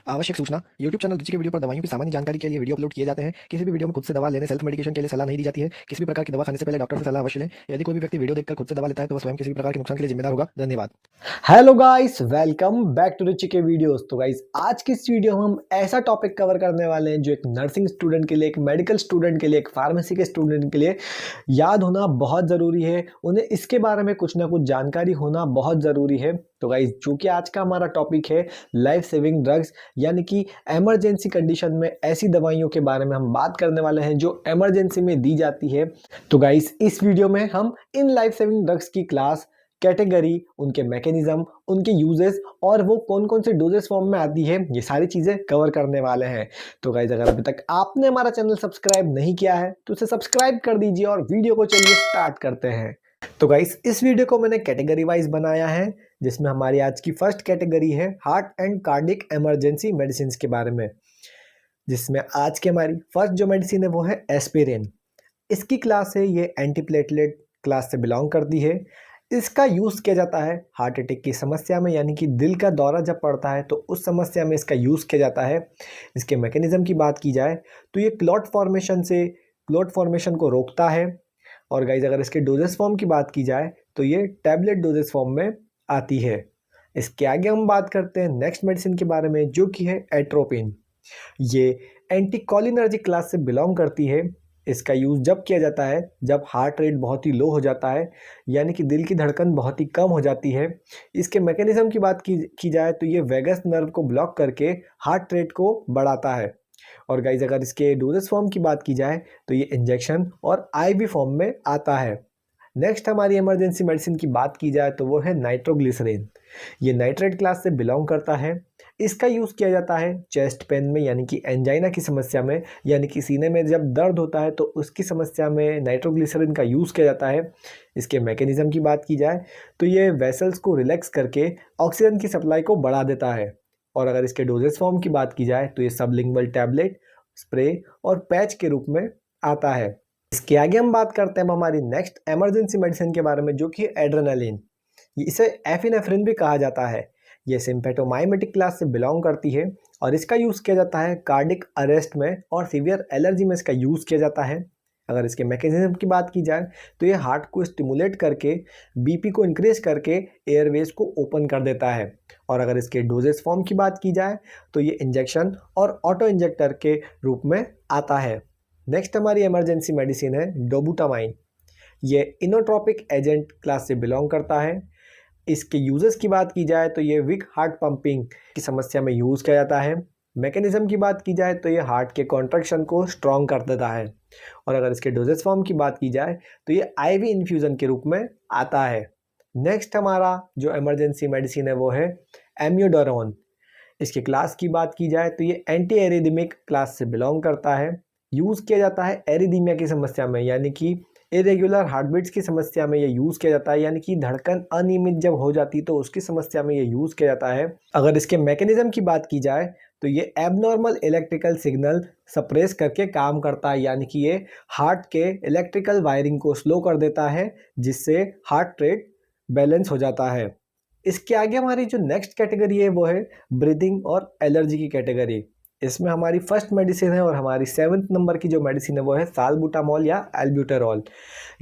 आवश्यक सूचना। YouTube channel रुचि के वीडियो पर दवाइयों की सामान्य जानकारी के लिए वीडियो अपलोड किए जाते हैं। किसी भी वीडियो में खुद से दवा लेने सेल्फ मेडिकेशन के लिए सलाह नहीं दी जाती है। किसी भी प्रकार की दवा खाने से पहले डॉक्टर से सलाह अवश्य लें। यदि कोई भी व्यक्ति वीडियो देखकर खुद से दवा लेता है तो वह स्वयं किसी भी प्रकार के नुकसान के लिए जिम्मेदार होगा। धन्यवाद। Hello guys, welcome back to Ruchi के वीडियोस। तो गाइस, आज की इस वीडियो में हम ऐसा टॉपिक कवर करने वाले हैं जो एक नर्सिंग स्टूडेंट के लिए, एक मेडिकल स्टूडेंट के लिए, एक फार्मेसी के स्टूडेंट के लिए याद होना बहुत ज़रूरी है। उन्हें इसके बारे में कुछ ना कुछ जानकारी होना बहुत ज़रूरी है। तो गाइस, जो कि आज का हमारा टॉपिक है लाइफ सेविंग ड्रग्स, यानी कि इमरजेंसी कंडीशन में ऐसी दवाइयों के बारे में हम बात करने वाले हैं जो इमरजेंसी में दी जाती है। तो गाइस, इस वीडियो में हम इन लाइफ सेविंग ड्रग्स की क्लास, कैटेगरी, उनके मैकेनिज्म, उनके यूजेस और वो कौन कौन से डोजेस फॉर्म में आती है, ये सारी चीज़ें कवर करने वाले हैं। तो गाइस, अगर अभी तक आपने हमारा चैनल सब्सक्राइब नहीं किया है तो उसे सब्सक्राइब कर दीजिए और वीडियो को चलिए स्टार्ट करते हैं। तो गाइस, इस वीडियो को मैंने कैटेगरी वाइज बनाया है, जिसमें हमारी आज की फर्स्ट कैटेगरी है heart and cardiac emergency medicine के बारे में, जिसमें आज की हमारी फर्स्ट जो मेडिसिन है वो है एस्पिरिन। इसकी क्लास है, ये एंटीप्लेटलेट क्लास से बिलोंग करती है। इसका यूज़ किया जाता है हार्ट अटैक की समस्या में, यानी कि दिल का दौरा जब पड़ता है तो उस समस्या में इसका यूज़ किया जाता है। इसके मैकेनिज्म की बात की जाए तो ये क्लॉट फॉर्मेशन को रोकता है। और गाइज, अगर इसके डोजेस फॉर्म की बात की जाए तो ये टैबलेट डोजेस फॉर्म में आती है। इसके आगे हम बात करते हैं नेक्स्ट मेडिसिन के बारे में, जो कि है एट्रोपिन। ये एंटीकोलिनर्जिक क्लास से बिलोंग करती है। इसका यूज़ जब किया जाता है जब हार्ट रेट बहुत ही लो हो जाता है, यानी कि दिल की धड़कन बहुत ही कम हो जाती है। इसके मैकेनिज्म की बात की जाए तो ये वेगस नर्व को ब्लॉक करके हार्ट रेट को बढ़ाता है। और गाइज, अगर इसके डोजेस फॉर्म की बात की जाए तो ये इंजेक्शन और आईवी फॉर्म में आता है। नेक्स्ट हमारी इमरजेंसी मेडिसिन की बात की जाए तो वो है नाइट्रोग्लिसरीन। ये नाइट्रेट क्लास से बिलोंग करता है। इसका यूज़ किया जाता है चेस्ट पेन में, यानी कि एंजाइना की समस्या में, यानी कि सीने में जब दर्द होता है तो उसकी समस्या में नाइट्रोग्लिसरीन का यूज़ किया जाता है। इसके मैकेनिज्म की बात की जाए तो ये वेसल्स को रिलैक्स करके ऑक्सीजन की सप्लाई को बढ़ा देता है। और अगर इसके डोजेस फॉर्म की बात की जाए तो ये सबलिंगुअल टैबलेट, स्प्रे और पैच के रूप में आता है। इसके आगे हम बात करते हैं हमारी नेक्स्ट इमरजेंसी मेडिसिन के बारे में, जो कि एड्रेनालिन। इसे एफिनेफ्रिन भी कहा जाता है। ये सिम्पेटोमाइमेटिक क्लास से बिलोंग करती है और इसका यूज़ किया जाता है कार्डिक अरेस्ट में और सीवियर एलर्जी में इसका यूज़ किया जाता है। अगर इसके मैकेनिज्म की बात की जाए तो ये हार्ट को स्टिमुलेट करके बीपी को इंक्रीज करके एयरवेज को ओपन कर देता है। और अगर इसके डोजेस फॉर्म की बात की जाए तो ये इंजेक्शन और ऑटो इंजेक्टर के रूप में आता है। नेक्स्ट हमारी इमरजेंसी मेडिसिन है डोबुटामाइन। ये इनोट्रोपिक एजेंट क्लास से बिलोंग करता है। इसके यूजेस की बात की जाए तो ये वीक हार्ट पंपिंग की समस्या में यूज़ किया जाता है। मैकेनिज्म की बात की जाए तो ये हार्ट के कॉन्ट्रैक्शन को स्ट्रॉन्ग कर देता है। और अगर इसके डोजेस फॉर्म की बात की जाए तो ये आईवी इन्फ्यूज़न के रूप में आता है। नेक्स्ट हमारा जो इमरजेंसी मेडिसिन है वो है एम्यूडोरोन। इसके क्लास की बात की जाए तो ये एंटी एरिदमिक क्लास से बिलोंग करता है। यूज़ किया जाता है एरिदीमिया की समस्या में, यानी कि इरेगुलर हार्ट बीट्स की समस्या में ये यूज़ किया जाता है, यानी कि धड़कन अनियमित जब हो जाती तो उसकी समस्या में ये यूज़ किया जाता है। अगर इसके मैकेनिज्म की बात की जाए तो ये एबनॉर्मल इलेक्ट्रिकल सिग्नल सप्रेस करके काम करता है, यानी कि ये हार्ट के इलेक्ट्रिकल वायरिंग को स्लो कर देता है, जिससे हार्ट रेट बैलेंस हो जाता है। इसके आगे हमारी जो नेक्स्ट कैटेगरी है वो है ब्रीदिंग और एलर्जी की कैटेगरी। इसमें हमारी फर्स्ट मेडिसिन है और हमारी 7th नंबर की जो मेडिसिन है वो है साल्बुटामॉल या एल्ब्यूटेरॉल।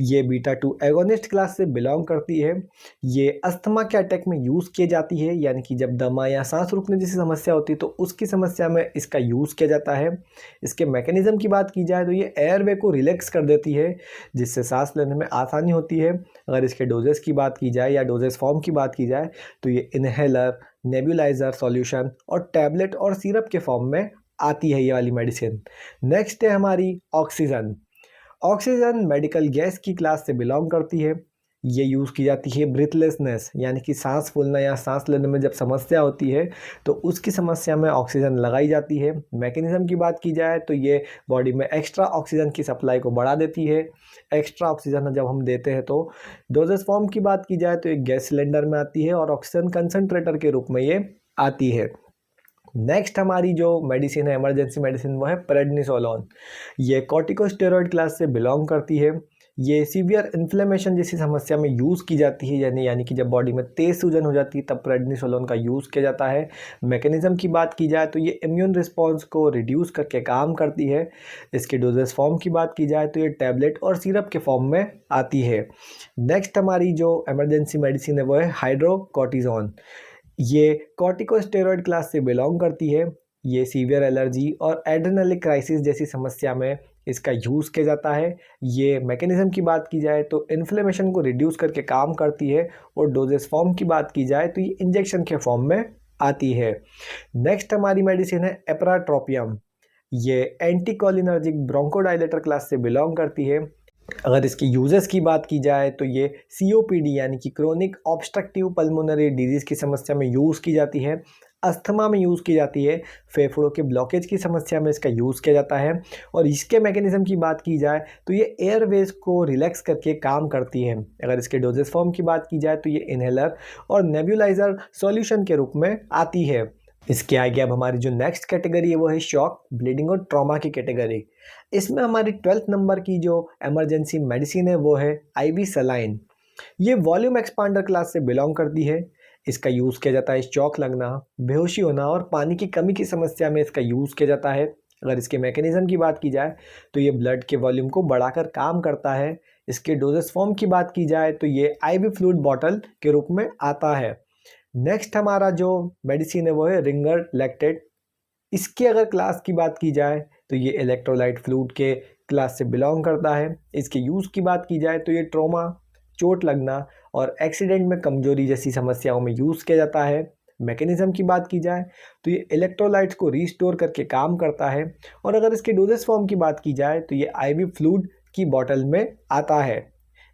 ये बीटा 2 एगोनिस्ट क्लास से बिलोंग करती है। ये अस्थमा के अटैक में यूज़ की जाती है, यानी कि जब दमा या सांस रुकने जैसी समस्या होती है तो उसकी समस्या में इसका यूज़ किया जाता है। इसके मैकेनिज्म की बात की जाए तो ये एयरवे को रिलैक्स कर देती है, जिससे सांस लेने में आसानी होती है। अगर इसके डोजेस की बात की जाए या डोजेस फॉर्म की बात की जाए तो ये इनहेलर, नेबुलाइजर सॉल्यूशन और टैबलेट और सिरप के फॉर्म में आती है ये वाली मेडिसिन। नेक्स्ट है हमारी ऑक्सीजन। ऑक्सीजन मेडिकल गैस की क्लास से बिलोंग करती है। ये यूज़ की जाती है ब्रीथलेसनेस, यानी कि सांस फूलना या सांस लेने में जब समस्या होती है तो उसकी समस्या में ऑक्सीजन लगाई जाती है। मैकेनिज्म की बात की जाए तो ये बॉडी में एक्स्ट्रा ऑक्सीजन की सप्लाई को बढ़ा देती है। एक्स्ट्रा ऑक्सीजन जब हम देते हैं तो डोजेस फॉर्म की बात की जाए तो एक गैस सिलेंडर में आती है और ऑक्सीजन कंसनट्रेटर के रूप में ये आती है। नेक्स्ट हमारी जो मेडिसिन है इमरजेंसी मेडिसिन वो है प्रेडनिसोलोन। ये कॉर्टिकोस्टेरॉइड क्लास से बिलोंग करती है। ये सीवियर इन्फ्लेमेशन जैसी समस्या में यूज़ की जाती है, यानी कि जब बॉडी में तेज़ सूजन हो जाती है तब प्रेडनिसोलोन का यूज़ किया जाता है। मैकेनिज़्म की बात की जाए तो ये इम्यून रिस्पॉन्स को रिड्यूस करके काम करती है। इसके डोजेस फॉर्म की बात की जाए तो ये टैबलेट और सिरप के फॉर्म में आती है। नेक्स्ट हमारी जो इमरजेंसी मेडिसिन है वो है हाइड्रोकॉर्टिज़ोन। ये कॉर्टिकोस्टेरॉइड क्लास से बिलोंग करती है। ये सीवियर एलर्जी और एड्रेनलिक क्राइसिस जैसी समस्या में इसका यूज़ किया जाता है। ये मैकेनिज़्म की बात की जाए तो इन्फ्लेमेशन को रिड्यूस करके काम करती है, और डोजेस फॉर्म की बात की जाए तो ये इंजेक्शन के फॉर्म में आती है। नेक्स्ट हमारी मेडिसिन है एप्राट्रोपियम। ये एंटीकोलिनर्जिक ब्रोंकोडायलेटर क्लास से बिलोंग करती है। अगर इसकी यूजेस की बात की जाए तो ये सीओपीडी यानी कि क्रोनिक ऑब्स्ट्रक्टिव पल्मोनरी डिजीज़ की समस्या में यूज़ की जाती है, अस्थमा में यूज़ की जाती है, फेफड़ों के ब्लॉकेज की समस्या में इसका यूज़ किया जाता है। और इसके मैकेनिज़्म की बात की जाए तो ये एयरवेज को रिलैक्स करके काम करती है। अगर इसके डोजेस फॉर्म की बात की जाए तो ये इनहेलर और नेब्यूलाइजर सॉल्यूशन के रूप में आती है। इसके आगे अब हमारी जो नेक्स्ट कैटेगरी है वो है शॉक, ब्लीडिंग और ट्रॉमा की कैटेगरी। इसमें हमारी 12th नंबर की जो इमरजेंसी मेडिसिन है वो है आईवी सलाइन। ये वॉल्यूम एक्सपांडर क्लास से बिलोंग करती है। इसका यूज़ किया जाता है शॉक लगना, बेहोशी होना और पानी की कमी की समस्या में इसका यूज़ किया जाता है। अगर इसके मैकेनिज़्म की बात की जाए तो ये ब्लड के वॉल्यूम को बढ़ाकर काम करता है। इसके डोजेस फॉर्म की बात की जाए तो ये आईवी फ्लूइड बॉटल के रूप में आता है। नेक्स्ट हमारा जो मेडिसिन है वो है रिंगर लैक्टेट। इसके अगर क्लास की बात की जाए तो ये इलेक्ट्रोलाइट फ्लूइड के क्लास से बिलोंग करता है। इसके यूज़ की बात की जाए तो ये ट्रॉमा, चोट लगना और एक्सीडेंट में कमजोरी जैसी समस्याओं में यूज़ किया जाता है। मैकेनिज़्म की बात की जाए तो ये इलेक्ट्रोलाइट्स को रीस्टोर करके काम करता है। और अगर इसके डोजेस फॉर्म की बात की जाए तो ये आईवी फ्लूइड की बॉटल में आता है।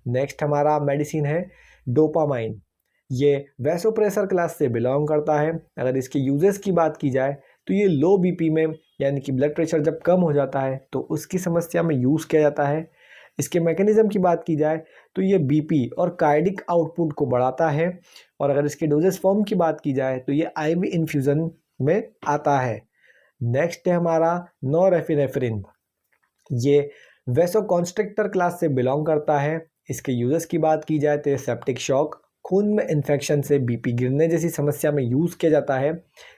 नेक्स्ट हमारा मेडिसिन है डोपामाइन। ये वैसोप्रेसर क्लास से बिलोंग करता है। अगर इसके यूजेस की बात की जाए तो ये लो बीपी में, यानी कि ब्लड प्रेशर जब कम हो जाता है तो उसकी समस्या में यूज़ किया जाता है। इसके मैकेनिज़्म की बात की जाए तो ये बीपी और कार्डिक आउटपुट को बढ़ाता है। और अगर इसके डोजेस फॉर्म की बात की जाए तो ये आईवी इन्फ्यूज़न में आता है। नेक्स्ट है हमारा नॉरेफिनेफ्रिन। ये वैसोकॉन्स्ट्रिक्टर क्लास से बिलोंग करता है। इसके यूजेस की बात की जाए तो ये सेप्टिक शॉक, खून में इन्फेक्शन से बीपी गिरने जैसी समस्या में यूज़ किया जाता है।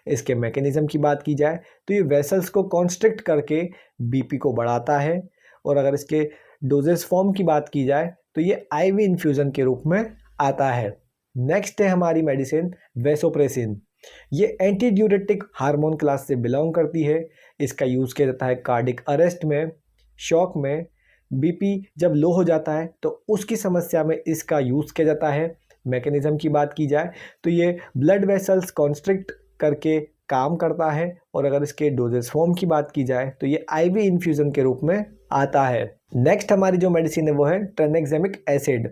इसके मैकेनिज़्म की बात की जाए तो ये वेसल्स को कॉन्स्ट्रिक्ट करके बीपी को बढ़ाता है। और अगर इसके डोजेस फॉर्म की बात की जाए तो ये आईवी इन्फ्यूज़न के रूप में आता है। नेक्स्ट है हमारी मेडिसिन वेसोप्रेसिन। ये एंटी ड्यूरेटिक हार्मोन क्लास से बिलोंग करती है। इसका यूज़ किया जाता है कार्डिक अरेस्ट में, शॉक में, बीपी जब लो हो जाता है तो उसकी समस्या में इसका यूज़ किया जाता है। मैकेनिज़्म की बात की जाए तो ये ब्लड वेसल्स कॉन्स्ट्रिक्ट करके काम करता है। और अगर इसके डोजेस फॉर्म की बात की जाए तो ये आईवी इन्फ्यूज़न के रूप में आता है। नेक्स्ट हमारी जो मेडिसिन है वो है ट्रेनेक्सेमिक एसिड।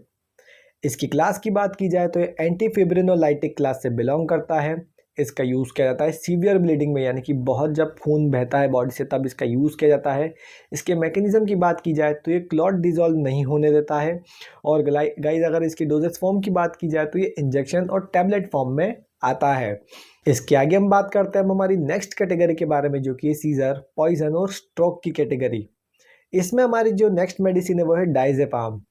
इसकी क्लास की बात की जाए तो ये एंटीफिब्रिनोलाइटिक क्लास से बिलोंग करता है। इसका यूज़ किया जाता है सीवियर ब्लीडिंग में, यानी कि बहुत जब खून बहता है बॉडी से तब इसका यूज़ किया जाता है। इसके मैकेनिज़्म की बात की जाए तो ये क्लॉट डिज़ोल्व नहीं होने देता है। और गाइस अगर इसकी डोजेस फॉर्म की बात की जाए तो ये इंजेक्शन और टैबलेट फॉर्म में आता है। इसके आगे हम बात करते हैं हमारी नेक्स्ट कैटेगरी के बारे में, जो कि सीजर, पॉइजन और स्ट्रोक की कैटेगरी। इसमें हमारी जो नेक्स्ट मेडिसिन है वो है डाइजेपाम।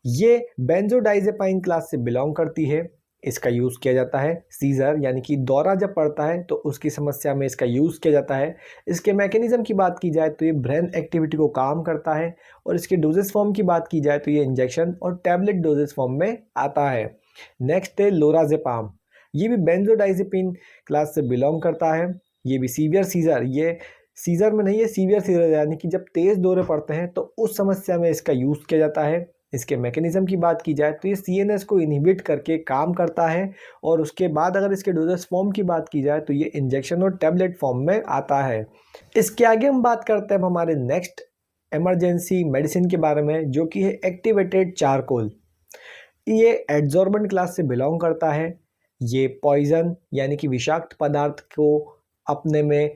ये बेंजोडाइजेपाइन क्लास से बिलोंग करती है। इसका यूज़ किया जाता है सीजर, यानी कि दौरा जब पड़ता है तो उसकी समस्या में इसका यूज़ किया जाता है। इसके मैकेनिज़्म की बात की जाए तो ये ब्रेन एक्टिविटी को काम करता है। और इसके डोजेस फॉर्म की बात की जाए तो ये इंजेक्शन और टैबलेट डोजेस फॉर्म में आता है। नेक्स्ट है लोराजेपाम। ये भी बेंजोडाइजेपिन क्लास से बिलोंग करता है। ये भी सीवियर सीजर, ये सीजर में नहीं है, सीवियर सीजर, यानी कि जब तेज़ दौरे पड़ते हैं तो उस समस्या में इसका यूज़ किया जाता है। इसके मैकेनिज़्म की बात की जाए तो ये सीएनएस को इनहिबिट करके काम करता है। और उसके बाद अगर इसके डोजेस फॉर्म की बात की जाए तो ये इंजेक्शन और टैबलेट फॉर्म में आता है। इसके आगे हम बात करते हैं हमारे नेक्स्ट इमरजेंसी मेडिसिन के बारे में, जो कि है एक्टिवेटेड चारकोल। ये एड्जॉर्बेंट क्लास से बिलोंग करता है। ये पॉइजन, यानी कि विषाक्त पदार्थ को अपने में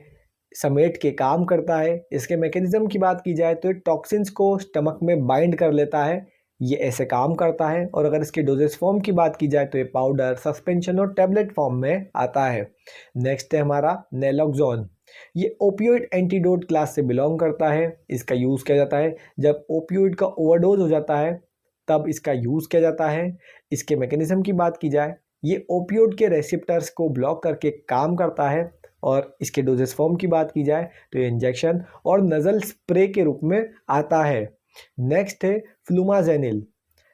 समेट के काम करता है। इसके मैकेनिज़्म की बात की जाए तो ये टॉक्सिन्स को स्टमक में बाइंड कर लेता है। ये ऐसे काम करता है। और अगर इसके डोजेस फॉर्म की बात की जाए तो ये पाउडर, सस्पेंशन और टैबलेट फॉर्म में आता है। नेक्स्ट है हमारा नैलोक्सोन। ये ओपियोइड एंटीडोट क्लास से बिलोंग करता है। इसका यूज़ किया जाता है जब ओपियोइड का ओवरडोज हो जाता है, तब इसका यूज़ किया जाता है। इसके मैकेनिज्म की बात की जाए, ये ओपियोइड के रेसिप्टर्स को ब्लॉक करके काम करता है। और इसके डोजेस फॉर्म की बात की जाए तो ये इंजेक्शन और नज़ल स्प्रे के रूप में आता है। नेक्स्ट है फ्लूमाजेनिल।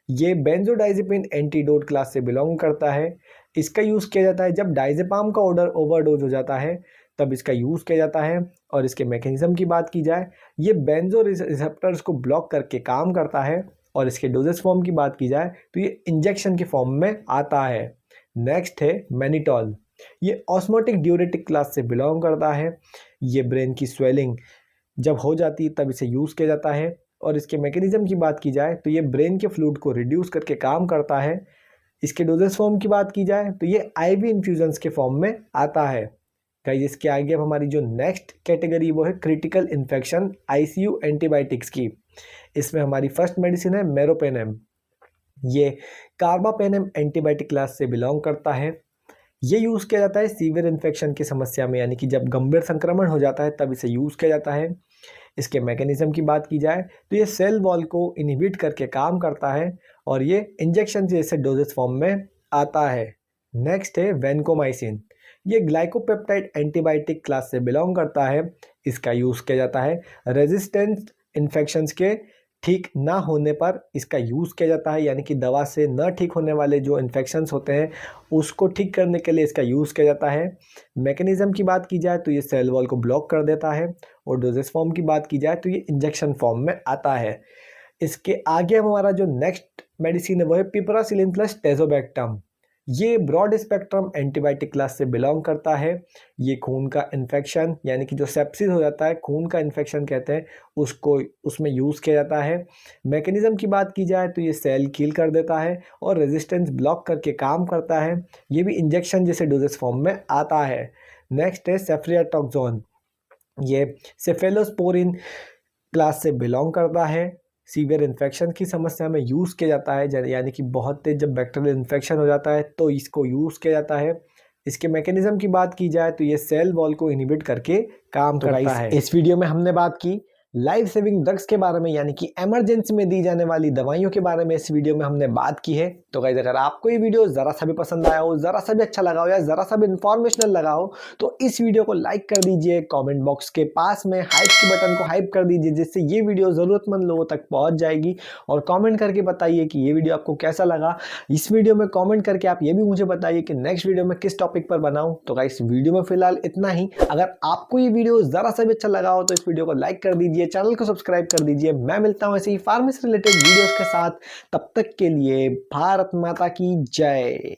ये बेंजोडाइजेपिन एंटीडोट क्लास से बिलोंग करता है। इसका यूज़ किया जाता है जब डाइजेपाम का ओवरडोज हो जाता है, तब इसका यूज़ किया जाता है। और इसके मैकेनिज्म की बात की जाए, ये बेंजो रिसेप्टर्स को ब्लॉक करके काम करता है। और इसके डोजेस फॉर्म की बात की जाए तो ये इंजेक्शन के फॉर्म में आता है। नेक्स्ट है मैनिटॉल। ये ऑस्मोटिक ड्यूरेटिक क्लास से बिलोंग करता है। ये ब्रेन की स्वेलिंग जब हो जाती है तब इसे यूज़ किया जाता है। और इसके मैकेनिज्म की बात की जाए तो ये ब्रेन के फ्लूइड को रिड्यूस करके काम करता है। इसके डोजेस फॉर्म की बात की जाए तो ये आईवी इन्फ्यूजन्स के फॉर्म में आता है। गाइस, इसके आगे अब हमारी जो नेक्स्ट कैटेगरी वो है क्रिटिकल इन्फेक्शन आईसीयू एंटीबायोटिक्स की। इसमें हमारी फर्स्ट मेडिसिन है मेरोपेनेम। ये कार्बापेनेम एंटीबायोटिक क्लास से बिलोंग करता है। ये यूज़ किया जाता है सीवियर इन्फेक्शन की समस्या में, यानी कि जब गंभीर संक्रमण हो जाता है तब इसे यूज़ किया जाता है। इसके मैकेनिज्म की बात की जाए तो ये सेल वॉल को इनहिबिट करके काम करता है और ये इंजेक्शन जैसे डोजेस फॉर्म में आता है। नेक्स्ट है वेनकोमाइसिन। ये ग्लाइकोपेप्टाइड एंटीबायोटिक क्लास से बिलोंग करता है। इसका यूज़ किया जाता है रेजिस्टेंट इन्फेक्शंस के ठीक ना होने पर इसका यूज़ किया जाता है, यानी कि दवा से न ठीक होने वाले जो इन्फेक्शंस होते हैं उसको ठीक करने के लिए इसका यूज़ किया जाता है। मैकेनिज्म की बात की जाए तो ये सेल वॉल को ब्लॉक कर देता है। और डोजेस फॉर्म की बात की जाए तो ये इंजेक्शन फॉर्म में आता है। इसके आगे हमारा जो नेक्स्ट मेडिसिन है वो है पिपरासिलिन प्लस टेजोबैक्टम। ये ब्रॉड स्पेक्ट्रम एंटीबायोटिक क्लास से बिलोंग करता है। ये खून का इन्फेक्शन, यानी कि जो सेप्सिस हो जाता है, खून का इन्फेक्शन कहते हैं उसको, उसमें यूज़ किया जाता है। मैकेनिज्म की बात की जाए तो ये सेल किल कर देता है और रेजिस्टेंस ब्लॉक करके काम करता है। ये भी इंजेक्शन जैसे डोजेस फॉर्म में आता है। नेक्स्ट है सेफ्रियाटॉक्सोन। ये सेफेलोस्पोरिन क्लास से बिलोंग करता है। सीवियर इन्फेक्शन की समस्या में यूज़ किया जाता है, यानी कि बहुत तेज जब बैक्टीरियल इन्फेक्शन हो जाता है तो इसको यूज़ किया जाता है। इसके मैकेनिज्म की बात की जाए तो ये सेल वॉल को इनहिबिट करके काम करता है। इस वीडियो में हमने बात की लाइफ सेविंग ड्रग्स के बारे में, यानी कि इमरजेंसी में दी जाने वाली दवाइयों के बारे में इस वीडियो में हमने बात की है। तो गाइस, अगर आपको ये वीडियो ज़रा सा भी पसंद आया हो, ज़रा सा भी अच्छा लगा हो या ज़रा सा भी इंफॉर्मेशनल लगा हो तो इस वीडियो को लाइक कर दीजिए। कमेंट बॉक्स के पास में हाइप के बटन को हाइप कर दीजिए, जिससे ये वीडियो ज़रूरतमंद लोगों तक पहुँच जाएगी। और कॉमेंट करके बताइए कि ये वीडियो आपको कैसा लगा। इस वीडियो में कॉमेंट करके आप ये भी मुझे बताइए कि नेक्स्ट वीडियो में किस टॉपिक पर बनाऊँ। तो गाइस, वीडियो में फिलहाल इतना ही। अगर आपको ये वीडियो ज़रा सा भी अच्छा लगा हो तो इस वीडियो को लाइक कर दीजिए, चैनल को सब्सक्राइब कर दीजिए। मैं मिलता हूं ऐसे ही फार्मेसी रिलेटेड वीडियोस के साथ। तब तक के लिए भारत माता की जय।